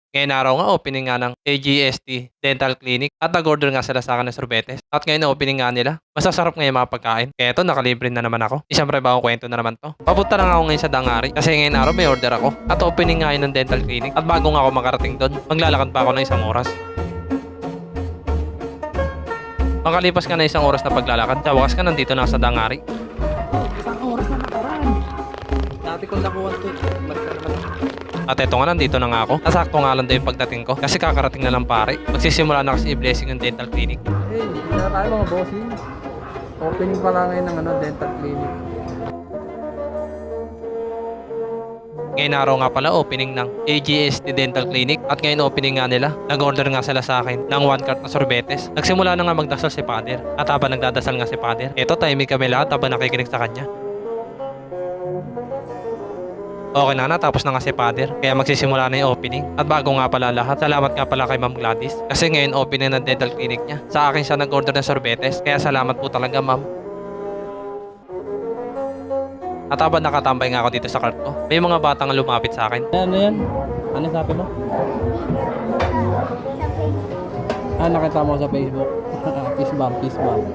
Ngayon araw nga opening nga ng AGST Dental Clinic at nag-order nga sila sa akin ng sorbetes. At ngayon na opening nga nila. Masasarap nga yung mga pagkain. Kaya ito, nakalibre na naman ako. Siyempre bagong kwento na naman to. Papunta lang ako ngayon sa Dangari kasi ngayon araw may order ako. At opening nga yun ng dental clinic. At bago nga ako makarating doon, maglalakad pa ako ng isang oras. Makalipas ka na isang oras na paglalakad, sa wakas ka nandito na sa Dangari. Isang oras na nakaraan. Dati kong nakuha ito. At eto nga, nandito na nga ako. Nasakto nga lang daw yung pagdating ko kasi kakarating na lang pare. Magsisimula na kasi i-blessing yung dental clinic. Hey, hindi na tayo mga bossing. Opening pa lang ngayon ng dental clinic. Ngayon araw nga pala opening ng AGST Dental Clinic at ngayon opening nga nila. Nag-order nga sila sa akin ng 1 cart na sorbetes. Nagsimula na nga magdasal si Father at habang nagdadasal nga si Father, eto timing kami lahat habang nakikinig sa kanya. Okay na, natapos na nga si Father, kaya magsisimula na yung opening. At bago nga pala lahat, salamat nga pala kay Ma'am Gladys. Kasi ngayon opening ng dental clinic niya. Sa akin siya nag-order ng sorbetes, kaya salamat po talaga ma'am. At habang nakatambay nga ako dito sa cart ko, may mga batang lumapit sa akin. Ano yan? Ano sabi mo? Nakita mo sa Facebook. Peace bomb, peace bomb.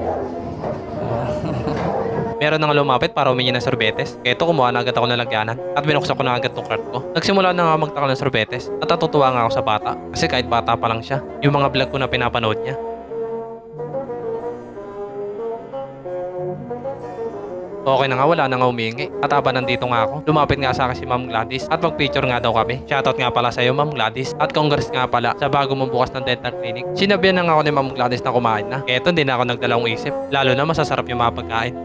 Meron nang lumapit para humingi ng sorbetes. Kaya ito, kumuha na agad ako ng lagyanan at binuksan ko na agad tong cart ko. Nagsimula na nga magtakal ng sorbetes at natutuwa nga ako sa bata kasi kahit bata pa lang siya, yung mga vlog ko na pinapanood niya. Okay na nga, wala na nga humingi. At habang nandito nga ako, lumapit nga sa akin si Ma'am Gladys at mag-picture nga daw kami. Shoutout nga pala sa iyo Ma'am Gladys at congrats nga pala sa bago mong bukas ng dental clinic. Sinabihan na nga ako ni Ma'am Gladys na kumain na. Kaya ito, hindi na ako nagdalawang isip. Lalo na masasarap yung mga pagkain.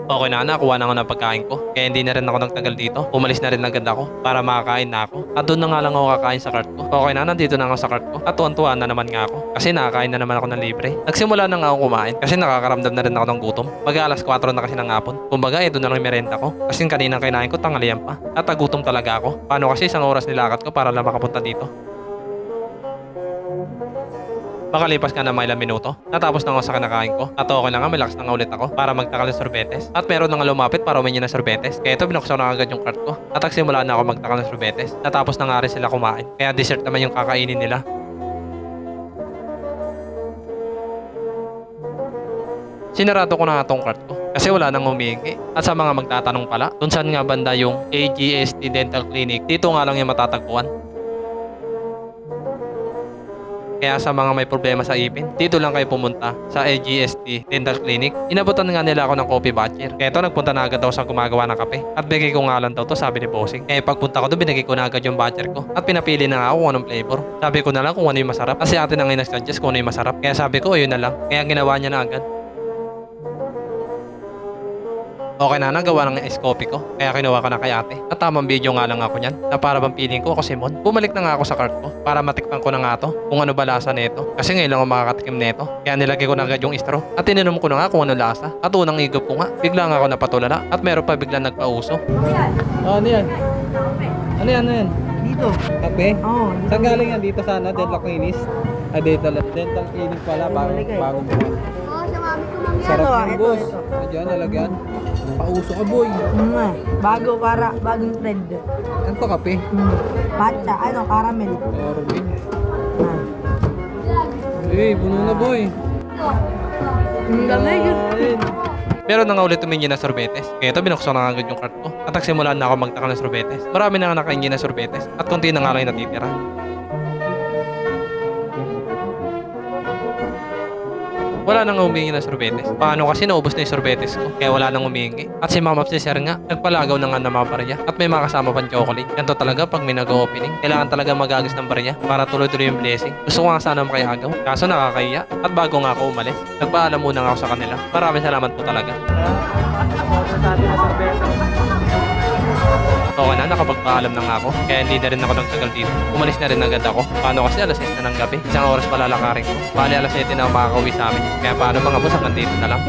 Okay na, nakuha na ako ng pagkain ko. Kaya hindi na rin ako nagtagal dito. Umalis na rin agad ako para makakain na ako. At doon na nga lang ako kakain sa cart ko. Okay na, nandito na ako sa cart ko. At tuwan-tuwa na naman nga ako. Kasi nakakain na naman ako ng libre. Nagsimula na nga ako kumain kasi nakakaramdam na rin ako ng gutom. Pag alas 4 na kasi ng hapon. Kumbaga, ito na lang yung merenda ko. Kasi kanina kinain ko, tanghalian pa. At nagutom talaga ako. Paano kasi isang oras nilakad ko para lang makapunta dito. Makalipas nga na mga ilang minuto, natapos na ako sa kinakain ko at okay na nga, malakas na nga ulit ako para magtakal ng sorbetes. At meron na nga lumapit para humingi ng sorbetes. Kaya ito, binuksan na agad yung cart ko at nagsimula na ako magtakal ng sorbetes. Natapos na nga rin sila kumain. Kaya dessert naman yung kakainin nila. Sinarado ko na nga tong cart ko kasi wala nang humingi. At sa mga magtatanong pala, kung saan nga banda yung AGST Dental Clinic, dito nga lang yung matatagpuan. Kaya sa mga may problema sa ipin, dito lang kayo pumunta sa AGST Dental Clinic. Inabutan nga nila ako ng coffee voucher. Kaya ito, nagpunta na agad daw sa gumagawa ng kape. At bigay ko nga lang daw to, sabi ni Bossing. Kaya pagpunta ko doon, binigay ko na agad yung voucher ko. At pinapili na nga ako kung anong flavor. Sabi ko na lang kung ano yung masarap. Kasi ate na ngayon nag-suggest kung ano yung masarap. Kaya sabi ko, ayun na lang. Kaya ginawa niya na agad. Okay na, nagawa ng ice-coffee ko. Kaya kinuha ko na kay ate. At tamang video nga lang ako niyan. Na para bang feeling ko ako si Mon. Bumalik na nga ako sa cart ko para matikman ko na nga to kung ano ba lasa nito. Kasi ngayon lang ako makakatikim nito. Kaya nilagay ko na agad yung straw. At tininom ko na nga kung ano lasa. At unang igop ko nga, bigla nga ako napatulala. At meron pa biglang nagpauso. Ano yan? Ano yan? Ano yan? Dito. Kape? Oo. Saan galing yan? Dito sana? Dental clinic? Dental clinic pala. Bagong buwan. Oo, sa mami ko lang yan. Sarap Oh, ng ito, boss. ito. Diyan, nalagyan. Pauso ka, boy. Bago para, bagong trend. Ano to, kape? Matcha, caramel. Orbe. Ah. Eh, puno na, boy. Ang lamig. Ayun. Meron na nga ulit humingi ng sorbetes. Kaya ito, binuksan na nga agad yung cart ko. At nagsimulan na ako magtakal ng sorbetes. Marami na nga nakahingi ng sorbetes. At konti na nga lang yung natitira. Wala nang humingi ng sorbetes. Paano kasi naubos na yung sorbetes ko? Kaya wala nang humingi. At si Mama si Sir nga, nagpalagaw na nga ng mga barya. At may mga kasama pang chocolate. Ganito talaga pag may nag-opening. Kailangan talaga magagas ng barya para tuloy-tuloy yung blessing. Gusto ko nga sana makihagaw. Kaso nakakahiya. At bago nga ako umalis, nagpaalam muna nga ako sa kanila. Maraming salamat po talaga. Okay na, nakapagpaalam na nga ako. Kaya hindi na rin ako nagtagal dito. Umalis na rin agad ako. Paano kasi alas 6 na ng gabi. Isang oras pala lakarin ko. Bali alas 7 na ako makakauwi sa amin. Kaya paano mga boss, hanggang dito na lang.